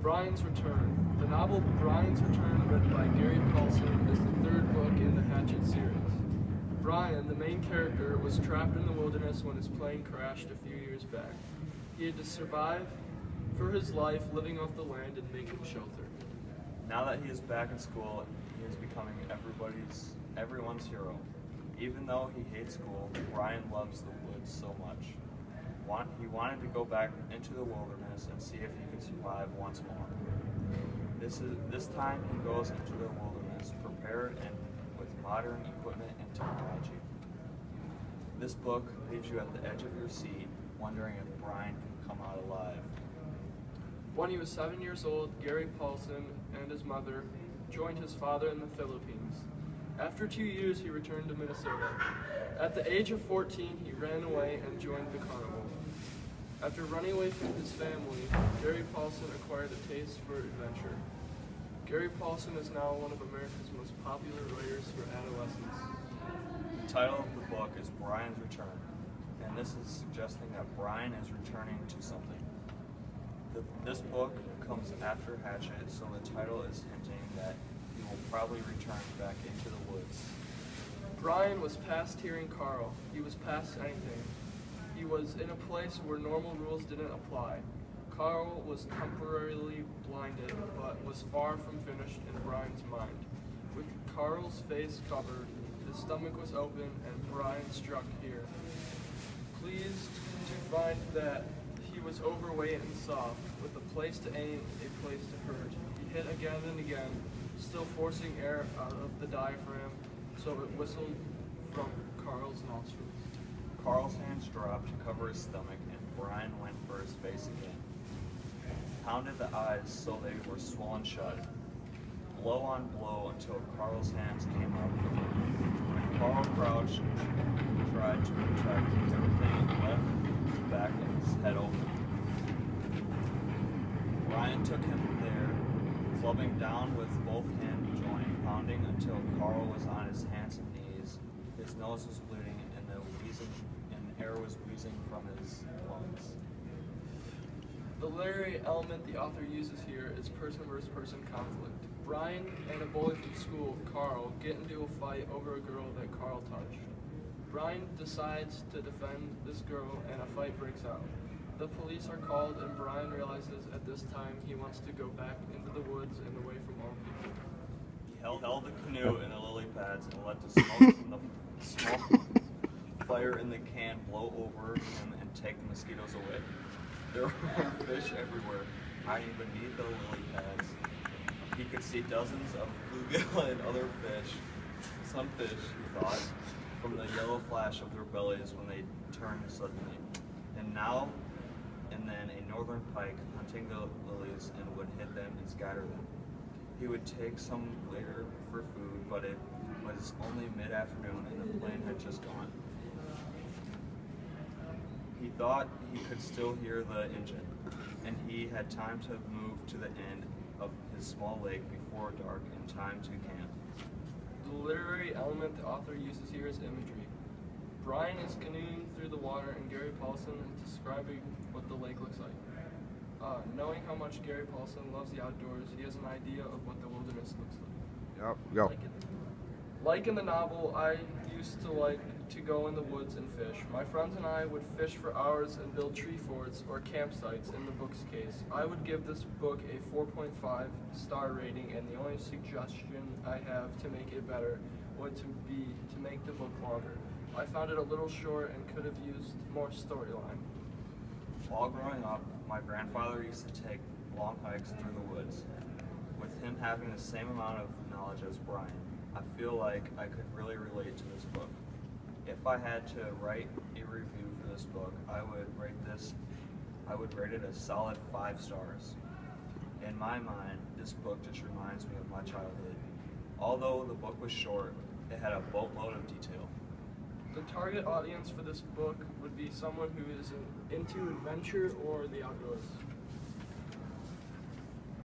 Brian's Return. The novel Brian's Return, written by Gary Paulson, is the third book in the Hatchet series. Brian, the main character, was trapped in the wilderness when his plane crashed a few years back. He had to survive for his life, living off the land and making shelter. Now that he is back in school, he is becoming everyone's hero. Even though he hates school, Brian loves the woods so much. He wanted to go back into the wilderness and see if he could survive once more. This time he goes into the wilderness prepared and with modern equipment and technology. This book leaves you at the edge of your seat, wondering if Brian can come out alive. When he was 7 years old, Gary Paulson and his mother joined his father in the Philippines. After 2 years, he returned to Minnesota. At the age of 14, he ran away and joined the carnival. After running away from his family, Gary Paulson acquired a taste for adventure. Gary Paulson is now one of America's most popular writers for adolescents. The title of the book is Brian's Return, and this is suggesting that Brian is returning to something. This book comes after Hatchet, so the title is hinting that he will probably return back into the woods. Brian was past hearing Carl. He was past anything. He was in a place where normal rules didn't apply. Carl was temporarily blinded, but was far from finished in Brian's mind. With Carl's face covered, his stomach was open, and Brian struck here. Pleased to find that he was overweight and soft, with a place to aim, a place to hurt. He hit again and again, still forcing air out of the diaphragm, so it whistled from Carl's nostrils. Carl's hands dropped to cover his stomach, and Brian went for his face again. Pounded the eyes so they were swollen shut. Blow on blow until Carl's hands came up. When Carl crouched, tried to protect everything left, back, and his head open. Brian took him there, clubbing down with both hands joined, pounding until Carl was on his hands and knees. His nose was bleeding, and air was wheezing from his lungs. The literary element the author uses here is person versus person conflict. Brian and a boy from school, Carl, get into a fight over a girl that Carl touched. Brian decides to defend this girl, and a fight breaks out. The police are called, and Brian realizes at this time he wants to go back into the woods and away from all people. He held the canoe in the lily pads and let the smoke from the smoke fire in the can blow over him and take the mosquitoes away. There were fish everywhere, hiding beneath the lily pads. He could see dozens of bluegill and other fish. Some fish, he thought, from the yellow flash of their bellies when they turned suddenly. And now and then a northern pike hunting the lilies and would hit them and scatter them. He would take some later for food, but it was only mid-afternoon and the plane had just gone. He thought he could still hear the engine, and he had time to move to the end of his small lake before dark in time to camp. The literary element the author uses here is imagery. Brian is canoeing through the water, and Gary Paulson is describing what the lake looks like. Knowing how much Gary Paulson loves the outdoors, he has an idea of what the wilderness looks like. Yep, go. Like in the novel, I used to like to go in the woods and fish. My friends and I would fish for hours and build tree forts or campsites in the book's case. I would give this book a 4.5 star rating, and the only suggestion I have to make it better would be to make the book longer. I found it a little short and could have used more storyline. While growing up, my grandfather used to take long hikes through the woods. With him having the same amount of knowledge as Brian, I feel like I could really relate to this book. If I had to write a review for this book, I would rate it a solid 5 stars. In my mind, this book just reminds me of my childhood. Although the book was short, it had a boatload of detail. The target audience for this book would be someone who is into adventure or the outdoors.